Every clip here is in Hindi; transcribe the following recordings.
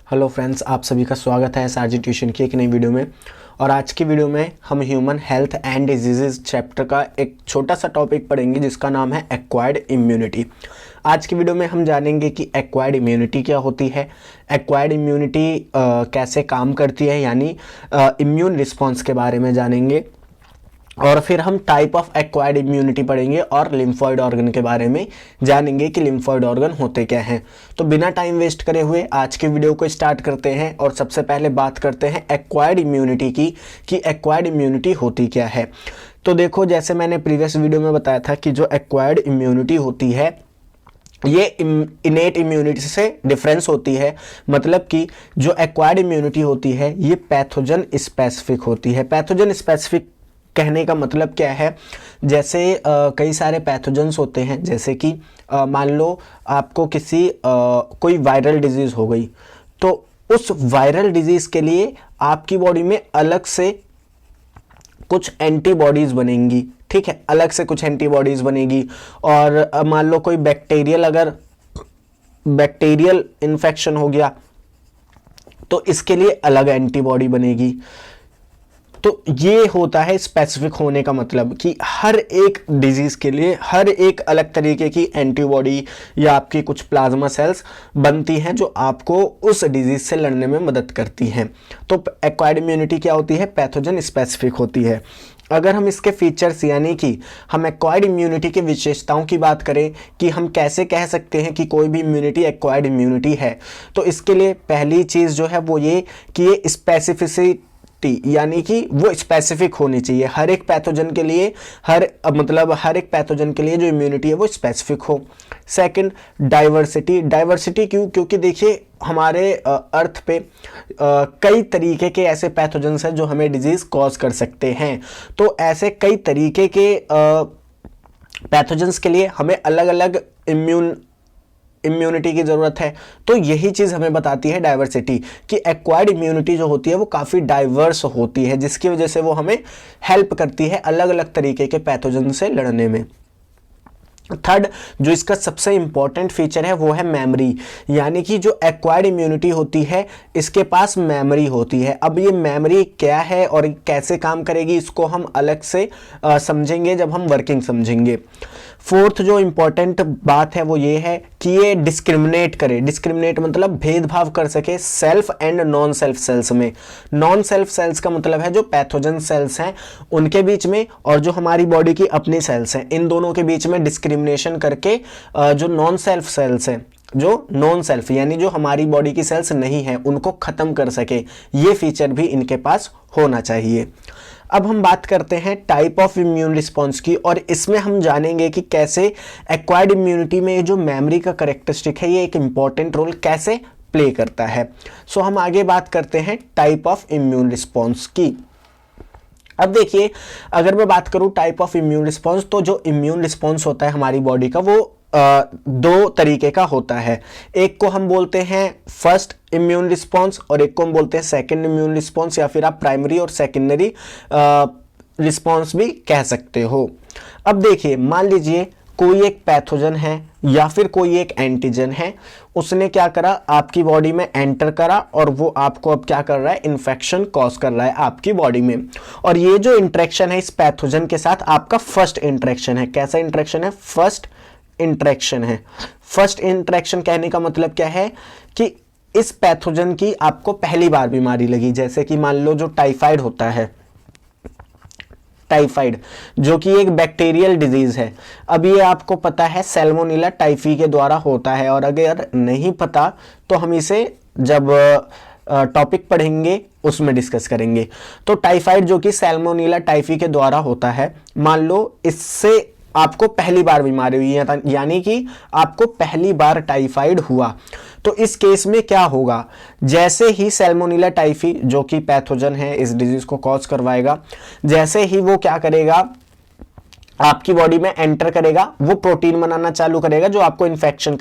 हेलो फ्रेंड्स, आप सभी का स्वागत है एसआरजी ट्यूशन की एक नई वीडियो में। और आज की वीडियो में हम human health and diseases chapter का एक छोटा सा टॉपिक पढ़ेंगे जिसका नाम है एक्वायर्ड इम्यूनिटी। आज की वीडियो में हम जानेंगे कि एक्वायर्ड इम्यूनिटी क्या होती है, एक्वायर्ड इम्यूनिटी कैसे काम करती है, यानी इम्यून रिस्पॉन्स के बारे में जानेंगे। और फिर हम टाइप ऑफ एक्वायर्ड इम्यूनिटी पढ़ेंगे और लिम्फॉइड ऑर्गन के बारे में जानेंगे कि लिम्फॉइड ऑर्गन होते क्या हैं। तो बिना टाइम वेस्ट करे हुए आज के वीडियो को स्टार्ट करते हैं और सबसे पहले बात करते हैं एक्वायर्ड इम्यूनिटी की कि एक्वायर्ड इम्यूनिटी होती क्या है। तो देखो, जैसे मैंने प्रीवियस वीडियो में बताया था कि जो एक्वायर्ड इम्यूनिटी होती है ये इनेट इम्यूनिटी से डिफरेंस होती है। मतलब कि जो एक्वायर्ड इम्यूनिटी होती है ये पैथोजन स्पेसिफिक होती है। पैथोजन स्पेसिफिक कहने का मतलब क्या है, जैसे कई सारे पैथोजेंस होते हैं, जैसे कि मान लो आपको कोई वायरल डिजीज़ हो गई, तो उस वायरल डिजीज़ के लिए आपकी बॉडी में अलग से कुछ एंटीबॉडीज़ बनेंगी। ठीक है, अलग से कुछ एंटीबॉडीज़ बनेगी। और मान लो कोई बैक्टीरियल इन्फेक्शन हो गया तो इसके लिए अलग एंटीबॉडी बनेगी। तो ये होता है स्पेसिफिक होने का मतलब कि हर एक डिजीज़ के लिए हर एक अलग तरीके की एंटीबॉडी या आपकी कुछ प्लाज्मा सेल्स बनती हैं जो आपको उस डिजीज़ से लड़ने में मदद करती हैं। तो एक्वायर्ड इम्यूनिटी क्या होती है, पैथोजन स्पेसिफिक होती है। अगर हम इसके फीचर्स यानी कि हम एक्वायर्ड इम्यूनिटी की विशेषताओं की बात करें कि हम कैसे कह सकते हैं कि कोई भी इम्यूनिटी एक्वायर्ड इम्यूनिटी है, तो इसके लिए पहली चीज़ जो है वो ये कि ये स्पेसिफिसिटी यानी कि वो स्पेसिफिक होनी चाहिए। हर एक पैथोजन के लिए हर एक पैथोजन के लिए जो इम्यूनिटी है वो स्पेसिफिक हो। सेकंड, डाइवर्सिटी क्यों? क्योंकि देखिए हमारे अर्थ पे कई तरीके के ऐसे पैथोजन्स हैं जो हमें डिजीज कॉज कर सकते हैं। तो ऐसे कई तरीके के पैथोजन्स के लिए हमें अलग अलग इम्यूनिटी की ज़रूरत है। तो यही चीज़ हमें बताती है डाइवर्सिटी कि एक्वायर्ड इम्यूनिटी जो होती है वो काफ़ी डाइवर्स होती है, जिसकी वजह से वो हमें हेल्प करती है अलग अलग तरीके के पैथोजन से लड़ने में। थर्ड, जो इसका सबसे इंपॉर्टेंट फीचर है वो है मेमोरी, यानी कि जो एक्वायर्ड इम्यूनिटी होती है इसके पास मेमोरी होती है। अब ये मेमोरी क्या है और कैसे काम करेगी इसको हम अलग से समझेंगे जब हम वर्किंग समझेंगे। फोर्थ जो इंपॉर्टेंट बात है वो ये है कि ये डिस्क्रिमिनेट करे। डिस्क्रिमिनेट मतलब भेदभाव कर सके self and non self cells में। नॉन सेल्फ सेल्स का मतलब है जो पैथोजन सेल्स हैं उनके बीच में, और जो हमारी बॉडी की अपनी सेल्स हैं इन दोनों के बीच में डिस्क्रिमिनेशन करके जो नॉन सेल्फ सेल्स हैं, जो नॉन सेल्फ यानी जो हमारी बॉडी की सेल्स नहीं है, उनको खत्म कर सके। ये फीचर भी इनके पास होना चाहिए। अब हम बात करते हैं टाइप ऑफ इम्यून रिस्पॉन्स की, और इसमें हम जानेंगे कि कैसे एक्वायर्ड इम्यूनिटी में जो मेमोरी का कैरेक्टरिस्टिक है ये एक इंपॉर्टेंट रोल कैसे प्ले करता है। सो हम आगे बात करते हैं टाइप ऑफ इम्यून रिस्पॉन्स की। अब देखिए, अगर मैं बात करूं टाइप ऑफ इम्यून रिस्पॉन्स, तो जो इम्यून रिस्पॉन्स होता है हमारी बॉडी का वो दो तरीके का होता है। एक को हम बोलते हैं फर्स्ट इम्यून रिस्पॉन्स और एक को हम बोलते हैं सेकंड इम्यून रिस्पॉन्स, या फिर आप प्राइमरी और सेकेंडरी रिस्पॉन्स भी कह सकते हो। अब देखिए, मान लीजिए कोई एक पैथोजन है या फिर कोई एक एंटीजन है, उसने क्या करा, आपकी बॉडी में एंटर करा और वो आपको अब क्या कर रहा है, इन्फेक्शन कॉज कर रहा है आपकी बॉडी में। और ये जो इंटरेक्शन है इस पैथोजन के साथ आपका फर्स्ट इंटरेक्शन है। कैसा इंटरेक्शन है? फर्स्ट इंटरेक्शन है। फर्स्ट इंटरेक्शन कहने का मतलब क्या है कि इस पैथोजन की आपको पहली बार बीमारी लगी। जैसे कि मान लो जो टाइफाइड होता है, टाइफाइड जो कि एक बैक्टीरियल डिजीज है। अब ये आपको पता है सैल्मोनेला टाइफी के द्वारा होता है, और अगर नहीं पता तो हम इसे जब टॉपिक पढ़ेंगे उसमें डिस्कस करेंगे। तो टाइफाइड जो कि सैल्मोनेला टाइफी के द्वारा होता है, मान लो इससे आपको पहली बार बीमारी हुई है, यानी कि आपको पहली बार टाइफाइड हुआ, तो इस केस में क्या होगा, जैसे ही सैल्मोनेला टाइफी जो कि पैथोजन है इस डिजीज को कॉज करवाएगा, जैसे ही वो क्या करेगा, आपकी बॉडी में एंटर करेगा, वो प्रोटीन बनाना चालू करेगा जो आपको इन्फेक्शन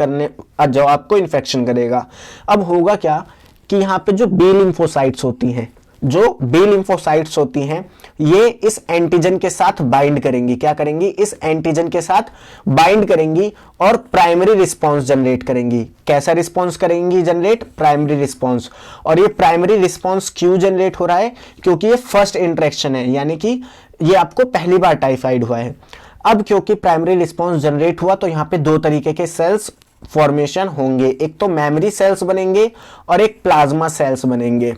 करेगा। अब होगा क्या कि यहाँ पे जो बी लिम्फोसाइट्स होती हैं जो बी लिम्फोसाइट्स होती हैं ये इस एंटीजन के साथ बाइंड करेंगी। क्या करेंगी? इस एंटीजन के साथ बाइंड करेंगी और प्राइमरी रिस्पांस जनरेट करेंगी। कैसा रिस्पांस करेंगी जनरेट? Primary response. और ये प्राइमरी रिस्पांस क्यों जनरेट हो रहा है? क्योंकि ये फर्स्ट इंटरेक्शन है, यानी कि ये आपको पहली बार टाइफाइड हुआ है। अब क्योंकि प्राइमरी रिस्पांस जनरेट हुआ तो यहां पे दो तरीके के सेल्स फॉर्मेशन होंगे, एक तो मेमोरी सेल्स बनेंगे और एक प्लाज्मा सेल्स बनेंगे।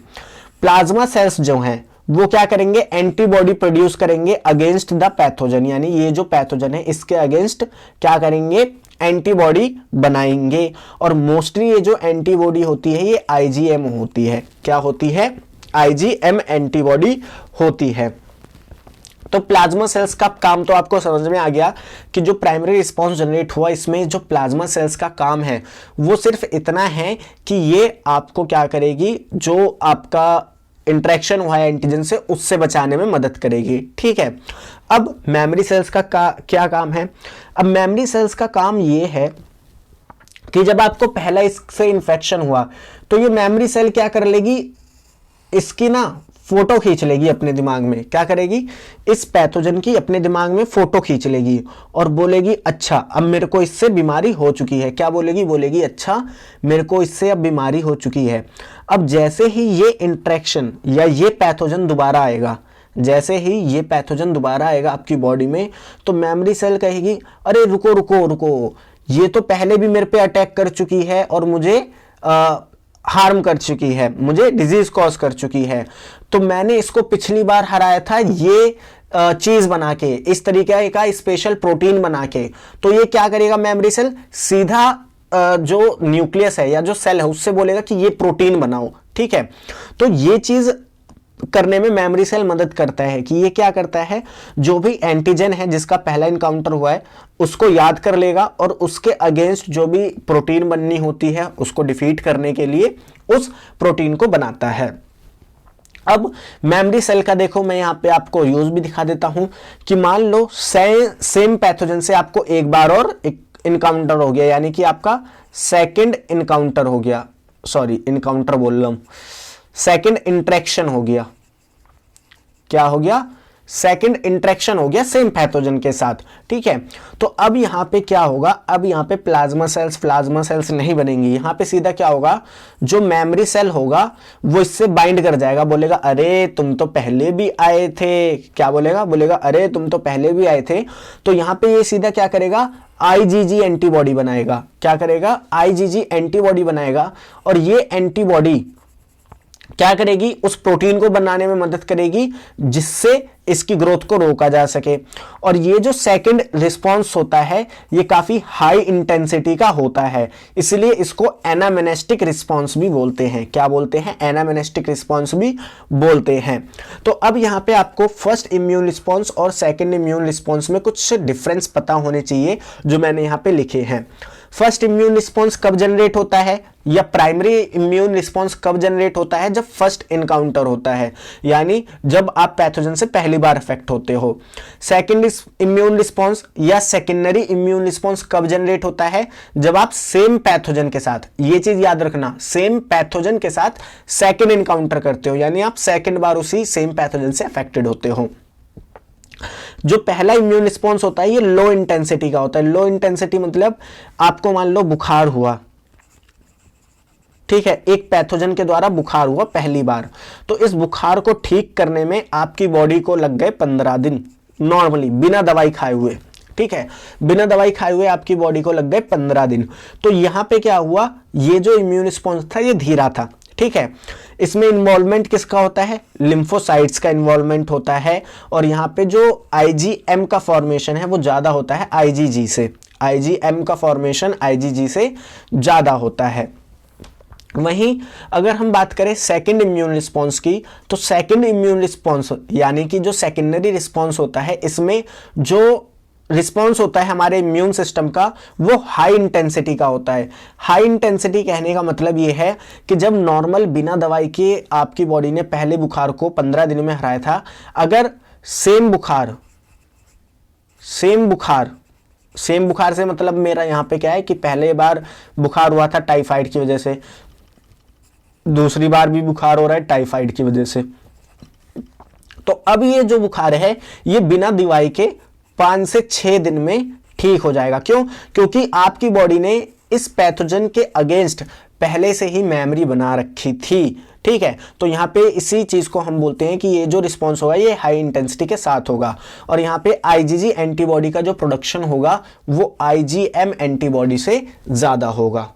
प्लाज्मा सेल्स जो हैं वो क्या करेंगे? एंटीबॉडी प्रोड्यूस करेंगे अगेंस्ट द पैथोजन, यानी ये जो पैथोजन है इसके अगेंस्ट क्या करेंगे? एंटीबॉडी बनाएंगे। और मोस्टली ये जो एंटीबॉडी होती है ये आईजीएम होती है। क्या होती है? आईजीएम एंटीबॉडी होती है। तो प्लाज्मा सेल्स का काम तो आपको समझ में आ गया कि जो प्राइमरी रिस्पांस जनरेट हुआ इसमें जो प्लाज्मा सेल्स का काम है वो सिर्फ इतना है कि ये आपको क्या करेगी? जो आपका इंटरेक्शन हुआ है एंटीजन से उससे बचाने में मदद करेगी। ठीक है, अब मेमोरी सेल्स का क्या काम है? अब मेमोरी सेल्स का काम ये है कि जब आपको पहला इससे इन्फेक्शन हुआ तो ये मेमोरी सेल क्या कर लेगी? इसकी ना फोटो खींच लेगी अपने दिमाग में। क्या करेगी? इस पैथोजन की अपने दिमाग में फोटो खींच लेगी और बोलेगी अच्छा अब मेरे को इससे बीमारी हो चुकी है। क्या बोलेगी? बोलेगी अच्छा मेरे को इससे अब बीमारी हो चुकी है। अब जैसे ही ये इंट्रैक्शन या ये पैथोजन दोबारा आएगा, जैसे ही ये पैथोजन दोबारा आएगा आपकी बॉडी में तो मेमोरी सेल कहेगी अरे रुको रुको रुको, ये तो पहले भी मेरे पे अटैक कर चुकी है और मुझे हार्म कर चुकी है, मुझे डिजीज कॉज कर चुकी है। तो मैंने इसको पिछली बार हराया था ये चीज बना के, इस तरीके का स्पेशल प्रोटीन बना के। तो ये क्या करेगा? मेमोरी सेल सीधा जो न्यूक्लियस है या जो सेल है उससे बोलेगा कि ये प्रोटीन बनाओ। ठीक है, तो ये चीज करने में मेमोरी सेल मदद करता है कि ये क्या करता है? जो भी एंटीजन है जिसका पहला इनकाउंटर हुआ है उसको याद कर लेगा और उसके अगेंस्ट जो भी प्रोटीन बननी होती है उसको डिफीट करने के लिए उस प्रोटीन को बनाता है। अब मेमोरी सेल का देखो मैं यहां पे आपको यूज भी दिखा देता हूं कि मान लो सेम पैथोजन से आपको एक बार और एक इनकाउंटर हो गया, यानी कि आपका सेकंड इनकाउंटर हो गया, सॉरी इनकाउंटर बोल रहा हूं, सेकंड इंट्रैक्शन हो गया। क्या हो गया? सेकंड इंट्रैक्शन हो गया सेम पैथोजन के साथ। ठीक है, तो अब यहां पे क्या होगा? अब यहां पे प्लाज्मा सेल्स नहीं बनेंगी। यहां पे सीधा क्या होगा? जो मेमोरी सेल होगा वो इससे बाइंड कर जाएगा, बोलेगा अरे तुम तो पहले भी आए थे। क्या बोलेगा? बोलेगा अरे तुम तो पहले भी आए थे। तो यहां पे ये सीधा क्या करेगा? आईजीजी एंटीबॉडी बनाएगा। क्या करेगा? आईजीजी एंटीबॉडी बनाएगा और ये एंटीबॉडी क्या करेगी? उस प्रोटीन को बनाने में मदद करेगी जिससे इसकी ग्रोथ को रोका जा सके। और ये जो सेकंड रिस्पांस होता है ये काफी हाई इंटेंसिटी का होता है, इसलिए इसको एनामेनेस्टिक रिस्पांस भी बोलते हैं। क्या बोलते हैं? एनामेनेस्टिक रिस्पांस भी बोलते हैं। तो अब यहां पे आपको फर्स्ट इम्यून रिस्पांस और सेकंड इम्यून रिस्पांस में कुछ डिफरेंस पता होने चाहिए जो मैंने यहां पे लिखे हैं। फर्स्ट इम्यून रिस्पांस कब जनरेट होता है या प्राइमरी इम्यून रिस्पांस कब जनरेट होता है? जब फर्स्ट इनकाउंटर होता है, यानी जब आप पैथोजन से पहली बार अफेक्ट होते हो। सेकंड इम्यून रिस्पांस या सेकेंडरी इम्यून रिस्पांस कब जनरेट होता है? जब आप सेम पैथोजन के साथ, ये चीज याद रखना, सेम पैथोजन के साथ सेकंड इनकाउंटर करते हो, यानी आप सेकंड बार उसी सेम पैथोजन से अफेक्टेड होते हो। जो पहला इम्यून रिस्पांस होता है ये लो इंटेंसिटी का होता है। लो इंटेंसिटी मतलब आपको मान लो बुखार हुआ, ठीक है, एक पैथोजन के द्वारा बुखार हुआ पहली बार, तो इस बुखार को ठीक करने में आपकी बॉडी को लग गए 15 दिन नॉर्मली बिना दवाई खाए हुए। ठीक है, बिना दवाई खाए हुए आपकी बॉडी को लग गए 15 दिन। तो यहां पे क्या हुआ? ये जो इम्यून रिस्पांस था ये धीरा था। ठीक है, इसमें इन्वॉल्वमेंट किसका होता है? लिम्फोसाइट्स का इन्वॉल्वमेंट होता है और यहां पे जो आईजीएम का फॉर्मेशन है वो ज्यादा होता है आईजीजी से। आईजीएम का फॉर्मेशन आईजीजी से ज्यादा होता है। वहीं अगर हम बात करें सेकंड इम्यून रिस्पांस की, तो सेकंड इम्यून रिस्पांस यानी कि जो सेकेंडरी रिस्पांस होता है, इसमें जो रिस्पांस होता है हमारे इम्यून सिस्टम का वो हाई इंटेंसिटी का होता है। हाई इंटेंसिटी कहने का मतलब ये है कि जब नॉर्मल बिना दवाई के आपकी बॉडी ने पहले बुखार को 15 दिनों में हराया था, अगर सेम बुखार से मतलब मेरा यहां पे क्या है कि पहले बार बुखार हुआ था टाइफाइड की वजह से, दूसरी बार भी बुखार हो रहा है टाइफाइड की वजह से, तो अब ये जो बुखार है ये बिना दवाई के 5 से 6 दिन में ठीक हो जाएगा। क्यों? क्योंकि आपकी बॉडी ने इस पैथोजन के अगेंस्ट पहले से ही मेमोरी बना रखी थी। ठीक है, तो यहाँ पे इसी चीज को हम बोलते हैं कि ये जो रिस्पॉन्स होगा ये हाई इंटेंसिटी के साथ होगा, और यहाँ पे आईजीजी एंटीबॉडी का जो प्रोडक्शन होगा वो आईजीएम एंटीबॉडी से ज्यादा होगा।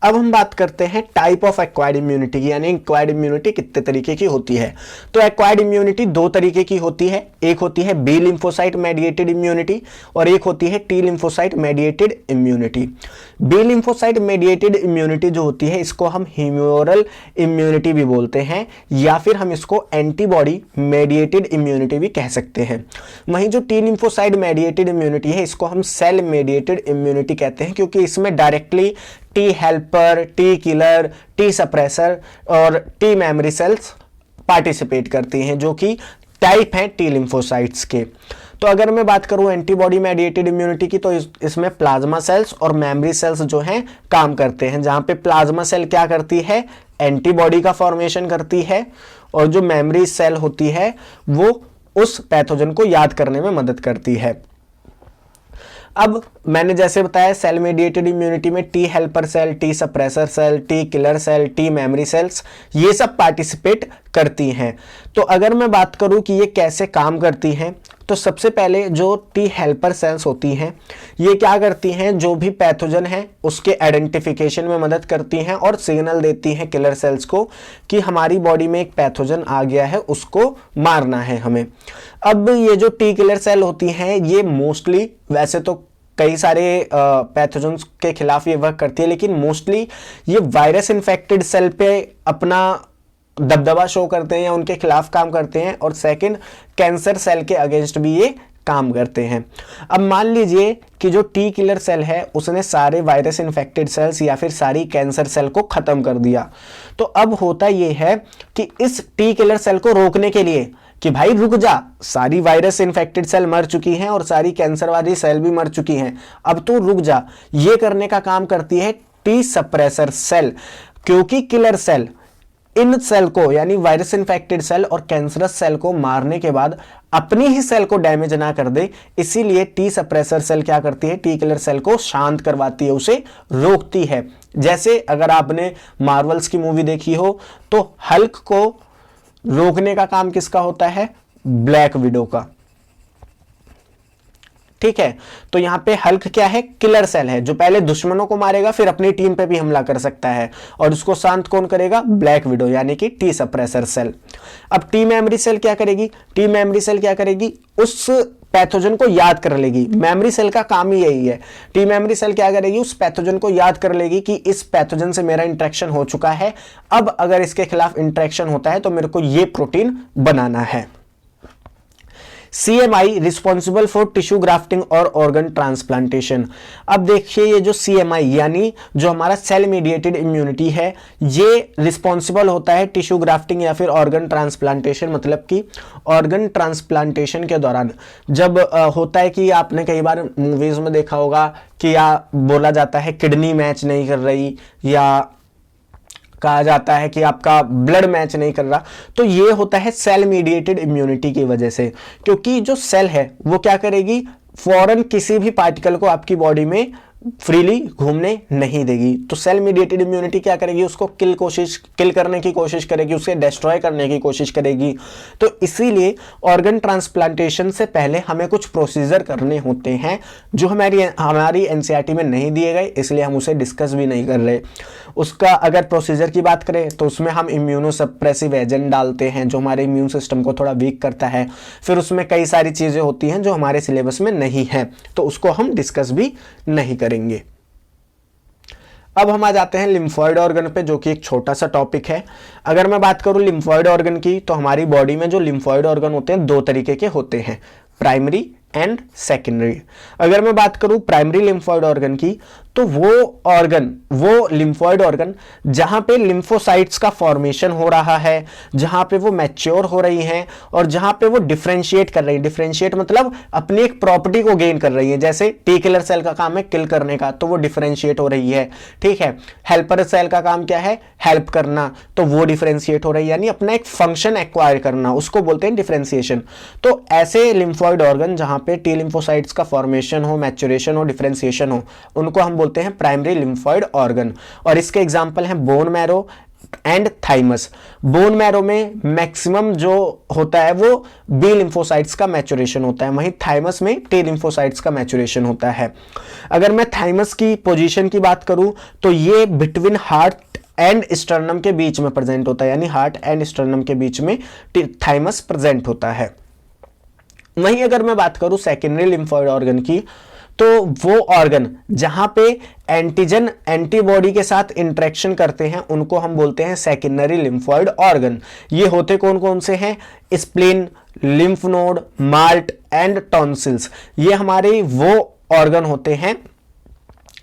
अब हम बात करते हैं टाइप ऑफ एक्वायर्ड इम्यूनिटी की, यानी एक्वायर्ड इम्यूनिटी कितने तरीके की होती है। तो एक्वायर्ड इम्यूनिटी 2 तरीके की होती है, एक होती है बी लिम्फोसाइट मेडिएटेड इम्यूनिटी और एक होती है T lymphocyte mediated immunity. B lymphocyte mediated immunity जो होती है इसको हम ह्यूमोरल इम्यूनिटी भी बोलते हैं, या फिर हम इसको एंटीबॉडी मेडिएटेड इम्यूनिटी भी कह सकते हैं। वहीं जो टी लिम्फोसाइट मेडिएटेड इम्यूनिटी है इसको हम सेल मेडिएटेड इम्यूनिटी कहते हैं, क्योंकि इसमें directly T helper, T killer, T suppressor और टी मेमोरी सेल्स पार्टिसिपेट करती हैं, जो कि टाइप हैं टी लिम्फोसाइट्स के। तो अगर मैं बात करूं एंटीबॉडी मेडिएटेड इम्यूनिटी की, तो इसमें प्लाज्मा सेल्स और मेमोरी सेल्स जो हैं काम करते हैं, जहां पे प्लाज्मा सेल क्या करती है, एंटीबॉडी का फॉर्मेशन करती है, और जो मेमोरी सेल होती है वो उस पैथोजन को याद करने में मदद करती है। अब मैंने जैसे बताया सेल मेडिएटेड इम्यूनिटी में T helper cell, T suppressor cell, T killer cell, T memory cells ये सब पार्टिसिपेट करती हैं। तो अगर मैं बात करूं कि ये कैसे काम करती हैं, तो सबसे पहले जो टी हेल्पर सेल्स होती हैं ये क्या करती हैं, जो भी पैथोजन है उसके आइडेंटिफिकेशन में मदद करती हैं और सिग्नल देती हैं किलर सेल्स को कि हमारी बॉडी में एक पैथोजन आ गया है, उसको मारना है हमें। अब ये जो टी किलर सेल होती हैं ये मोस्टली, वैसे तो कई सारे पैथोजन्स के खिलाफ ये वर्क करती है, लेकिन मोस्टली ये वायरस इन्फेक्टेड सेल पे अपना दबदबा शो करते हैं या उनके खिलाफ काम करते हैं, और सेकंड कैंसर सेल के अगेंस्ट भी ये काम करते हैं। अब मान लीजिए कि जो टी किलर सेल है उसने सारे वायरस इन्फेक्टेड सेल्स या फिर सारी कैंसर सेल को खत्म कर दिया, तो अब होता ये है कि इस टी किलर सेल को रोकने के लिए कि भाई रुक जा, सारी वायरस इन्फेक्टेड सेल मर चुकी हैं और सारी कैंसर वाली सेल भी मर चुकी हैं, अब तो रुक जा, ये करने का काम करती है टी सप्रेसर सेल। क्योंकि किलर सेल इन सेल को, यानी वायरस इन्फेक्टेड सेल और कैंसरस सेल को मारने के बाद अपनी ही सेल को डैमेज ना कर दे, इसीलिए टी सप्रेसर सेल क्या करती है, टी किलर सेल को शांत करवाती है, उसे रोकती है। जैसे अगर आपने मार्वल्स की मूवी देखी हो तो हल्क को रोकने का काम किसका होता है, ब्लैक विडो का। ठीक है, तो यहां पे हल्क क्या है, किलर सेल है, जो पहले दुश्मनों को मारेगा फिर अपनी टीम पे भी हमला कर सकता है, और उसको शांत कौन करेगा, ब्लैक विडो, यानी कि टी सप्रेसर सेल। अब टी मेमोरी सेल क्या करेगी, टी मेमोरी सेल क्या करेगी, उस पैथोजन को याद कर लेगी। मेमोरी सेल का काम ही यही है। टी मेमोरी सेल क्या करेगी, उस पैथोजन को याद कर लेगी कि इस पैथोजन से मेरा इंटरेक्शन हो चुका है, अब अगर इसके खिलाफ इंटरेक्शन होता है तो मेरे को ये प्रोटीन बनाना है। CMI responsible for tissue grafting और ऑर्गन ट्रांसप्लांटेशन। अब देखिए ये जो CMI यानी जो हमारा सेल मीडिएटेड इम्यूनिटी है, ये रिस्पॉन्सिबल होता है टिश्यू ग्राफ्टिंग या फिर ऑर्गन ट्रांसप्लांटेशन। मतलब कि ऑर्गन ट्रांसप्लांटेशन के दौरान जब होता है कि आपने कई बार मूवीज में देखा होगा कि या बोला जाता है किडनी मैच नहीं कर रही, या कहा जाता है कि आपका ब्लड मैच नहीं कर रहा, तो ये होता है सेल मीडिएटेड इम्यूनिटी की वजह से। क्योंकि जो सेल है वो क्या करेगी, फौरन किसी भी पार्टिकल को आपकी बॉडी में फ्रीली घूमने नहीं देगी। तो सेल मीडिएटेड इम्यूनिटी क्या करेगी, उसको किल करने की कोशिश करेगी, उसे डिस्ट्रॉय करने की कोशिश करेगी। तो इसीलिए ऑर्गन ट्रांसप्लांटेशन से पहले हमें कुछ प्रोसीजर करने होते हैं जो हमारी एनसीईआरटी में नहीं दिए गए, इसलिए हम उसे डिस्कस भी नहीं कर रहे। उसका अगर प्रोसीजर की बात करें तो उसमें हम इम्यूनोसप्रेसिव एजेंट डालते हैं जो हमारे इम्यून सिस्टम को थोड़ा वीक करता है। फिर उसमें कई सारी चीज़ें होती हैं जो हमारे सिलेबस में नहीं है, तो उसको हम डिस्कस भी नहीं करेंगे। अब हम आ जाते हैं लिम्फॉइड ऑर्गन पे, जो कि एक छोटा सा टॉपिक है। अगर मैं बात करूं लिम्फॉइड ऑर्गन की, तो हमारी बॉडी में जो लिम्फॉइड ऑर्गन होते हैं 2 तरीके के होते हैं, प्राइमरी एंड सेकेंडरी। अगर मैं बात करूं प्राइमरी लिम्फोइड ऑर्गन की, तो वो लिम्फोइड ऑर्गन जहां पे लिम्फोसाइट्स का फॉर्मेशन हो रहा है, जहां पे वो मैच्योर हो रही हैं और जहां पे वो डिफरेंशिएट कर रही है। डिफरेंशिएट मतलब अपनी एक प्रॉपर्टी को गेन कर रही है। जैसे टी किलर सेल का काम है किल करने का, तो वो डिफरेंशिएट हो रही है, ठीक है। हेल्पर सेल का काम क्या है, हेल्प करना, तो वो डिफरेंशिएट हो रही है, यानी अपना एक फंक्शन एक्वायर करना, उसको बोलते हैं डिफरेंशिएशन। तो ऐसे लिम्फोइड ऑर्गन जहां पे टी लिम्फोसाइट्स का फॉर्मेशन हो, मैच्योरेशन हो, डिफरेंशिएशन हो, उनको हम बोलते हैं प्राइमरी लिम्फोइड ऑर्गन। और इसके एग्जांपल हैं bone marrow and thymus. Bone marrow में मैक्सिमम जो होता है वो बी लिम्फोसाइट्स का मैच्योरेशन होता है, वहीं थाइमस में टी लिम्फोसाइट्स का मैच्योरेशन होता है। अगर मैं थाइमस की पोजीशन की बात करूं तो ये बिटवीन हार्ट एंड स्टर्नम के बीच में प्रेजेंट होता है, यानी हार्ट एंड स्टर्नम के बीच में थाइमस प्रेजेंट होता है। वहीं अगर मैं बात करूं सेकेंडरी लिम्फोइड ऑर्गन की, तो वो ऑर्गन जहां पे एंटीजन एंटीबॉडी के साथ इंटरेक्शन करते हैं उनको हम बोलते हैं सेकेंडरी लिम्फोइड ऑर्गन। ये होते कौन कौन से हैं, spleen, lymph node, malt and tonsils. ये हमारे वो ऑर्गन होते हैं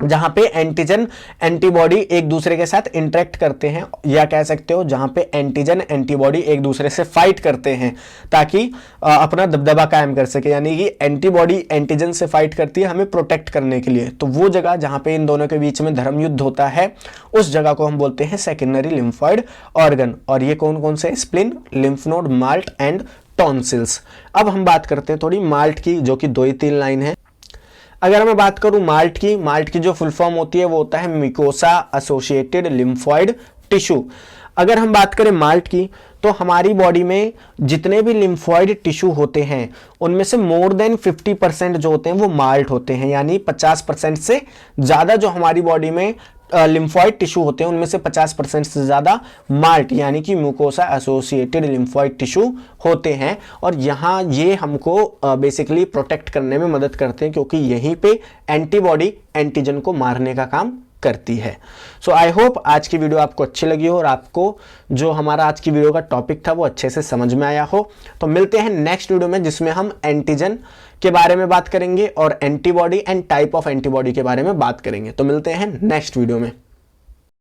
जहां पे एंटीजन एंटीबॉडी एक दूसरे के साथ इंटरेक्ट करते हैं, या कह सकते हो जहां पे एंटीजन एंटीबॉडी एक दूसरे से फाइट करते हैं ताकि अपना दबदबा कायम कर सके। यानी कि एंटीबॉडी एंटीजन से फाइट करती है हमें प्रोटेक्ट करने के लिए, तो वो जगह जहां पे इन दोनों के बीच में धर्म युद्ध होता है उस जगह को हम बोलते हैं सेकेंडरी लिम्फोइड ऑर्गन। और ये कौन कौन से, spleen, lymph node, malt and tonsils. अब हम बात करते हैं थोड़ी माल्ट की, जो कि 2-3 लाइन है। अगर मैं बात करूं माल्ट की जो फुल फॉर्म होती है वो होता है म्यूकोसा एसोसिएटेड लिम्फोइड टिश्यू। अगर हम बात करें माल्ट की, तो हमारी बॉडी में जितने भी लिम्फोइड टिश्यू होते हैं उनमें से मोर देन 50% जो होते हैं वो माल्ट होते हैं, यानी 50% से ज़्यादा जो हमारी बॉडी में लिम्फोइड टिश्यू होते हैं उनमें से 50% से ज़्यादा माल्ट यानी कि म्यूकोसा एसोसिएटेड लिम्फोइड टिश्यू होते हैं। और यहाँ ये हमको बेसिकली प्रोटेक्ट करने में मदद करते हैं, क्योंकि यहीं पे एंटीबॉडी एंटीजन को मारने का काम करती है। सो आई होप आज की वीडियो आपको अच्छी लगी हो और आपको जो हमारा आज की वीडियो का टॉपिक था वो अच्छे से समझ में आया हो। तो मिलते हैं नेक्स्ट वीडियो में, जिसमें हम एंटीजन के बारे में बात करेंगे और antibody and type of antibody के बारे में बात करेंगे। तो मिलते हैं नेक्स्ट वीडियो में।